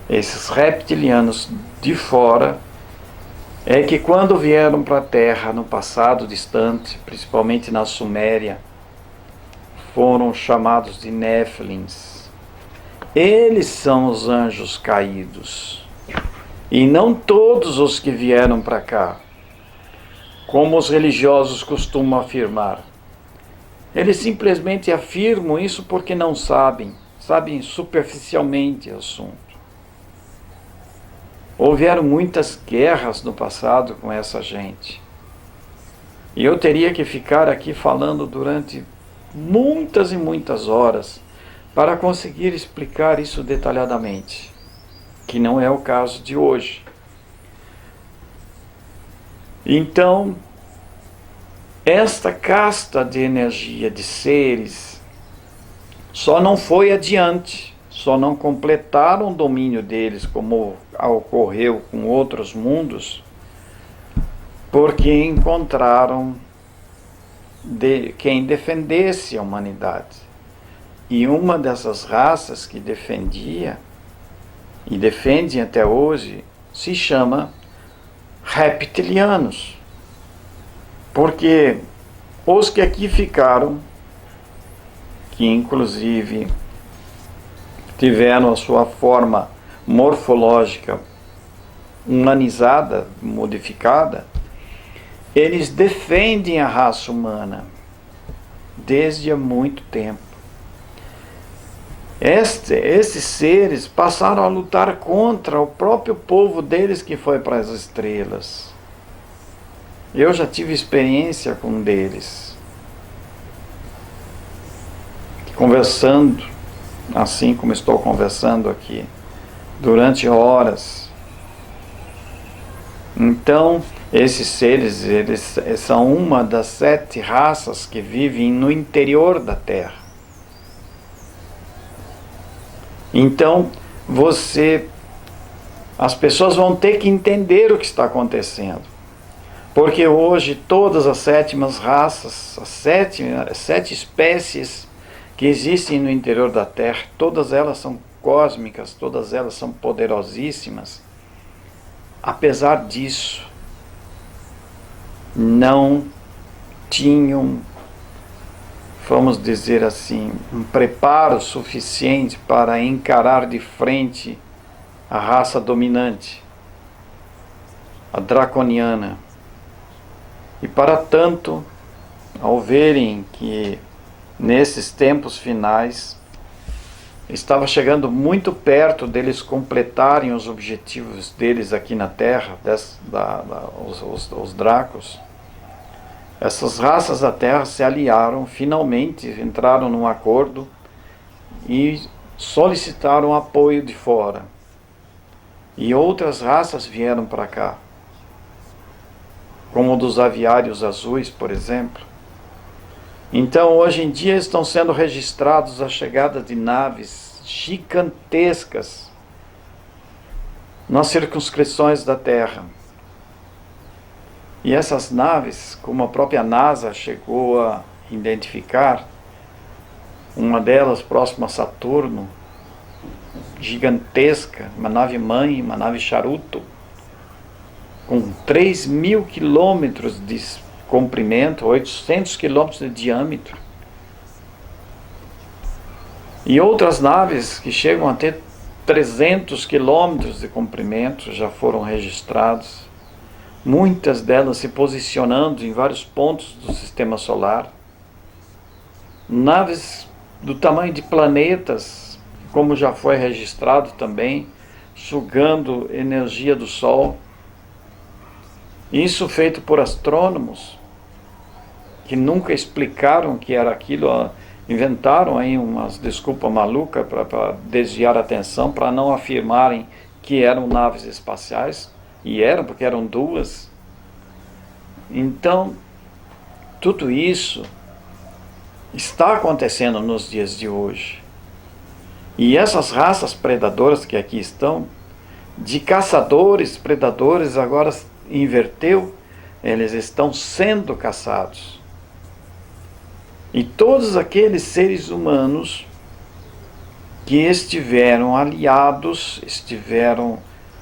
esses reptilianos de fora, é que quando vieram para a Terra no passado distante, principalmente na Suméria, foram chamados de Néfilins. Eles são os anjos caídos. E não todos os que vieram para cá, como os religiosos costumam afirmar. Eles simplesmente afirmam isso porque não sabem superficialmente o assunto. Houveram muitas guerras no passado com essa gente. E eu teria que ficar aqui falando durante muitas e muitas horas para conseguir explicar isso detalhadamente, que não é o caso de hoje. Então, esta casta de energia de seres só não foi adiante, só não completaram o domínio deles, como ocorreu com outros mundos, porque encontraram quem defendesse a humanidade. E uma dessas raças que defendia, e defendem até hoje, se chama reptilianos. Porque os que aqui ficaram, que inclusive tiveram a sua forma morfológica humanizada, modificada, eles defendem a raça humana desde há muito tempo. Esses seres passaram a lutar contra o próprio povo deles que foi para as estrelas. Eu já tive experiência com um deles, conversando, assim como estou conversando aqui, durante horas. Então, esses seres, eles são uma das 7 raças que vivem no interior da Terra. Então, as pessoas vão ter que entender o que está acontecendo. Porque hoje todas as 7 raças, as 7 espécies que existem no interior da Terra, todas elas são cósmicas, todas elas são poderosíssimas. Apesar disso, não tinham, vamos dizer assim, um preparo suficiente para encarar de frente a raça dominante, a draconiana. E para tanto, ao verem que nesses tempos finais estava chegando muito perto deles completarem os objetivos deles aqui na Terra, os Dracos, essas raças da Terra se aliaram, finalmente entraram num acordo e solicitaram apoio de fora. E outras raças vieram para cá, como dos aviários azuis, por exemplo. Então, hoje em dia estão sendo registrados a chegada de naves gigantescas nas circunscrições da Terra. E essas naves, como a própria NASA chegou a identificar, uma delas próxima a Saturno, gigantesca, uma nave mãe, uma nave charuto, com 3.000 quilômetros de comprimento, 800 quilômetros de diâmetro. E outras naves que chegam a ter 300 quilômetros de comprimento já foram registradas. Muitas delas se posicionando em vários pontos do sistema solar. Naves do tamanho de planetas, como já foi registrado também, sugando energia do Sol. Isso feito por astrônomos que nunca explicaram o que era aquilo, inventaram aí umas desculpas malucas para desviar a atenção, para não afirmarem que eram naves espaciais, e eram, porque eram 2, Então, tudo isso está acontecendo nos dias de hoje. E essas raças predadoras que aqui estão, de caçadores, predadores, agora inverteu, eles estão sendo caçados. E todos aqueles seres humanos que estiveram aliados, estiveram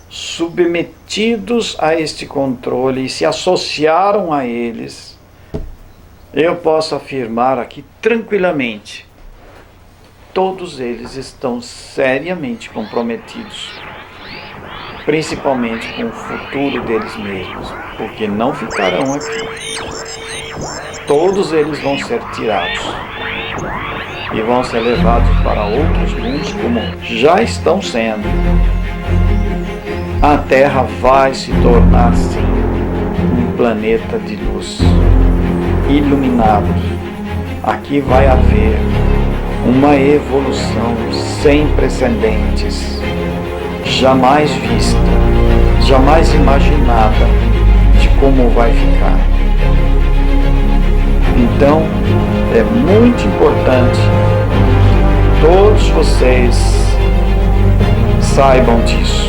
submetidos a este controle e se associaram a eles, eu posso afirmar aqui tranquilamente, todos eles estão seriamente comprometidos, principalmente com o futuro deles mesmos, porque não ficarão aqui. Todos eles vão ser tirados e vão ser levados para outros mundos, como já estão sendo. A Terra vai se tornar, sim, um planeta de luz, iluminado. Aqui vai haver uma evolução sem precedentes, jamais vista, jamais imaginada de como vai ficar. Então, é muito importante que todos vocês saibam disso.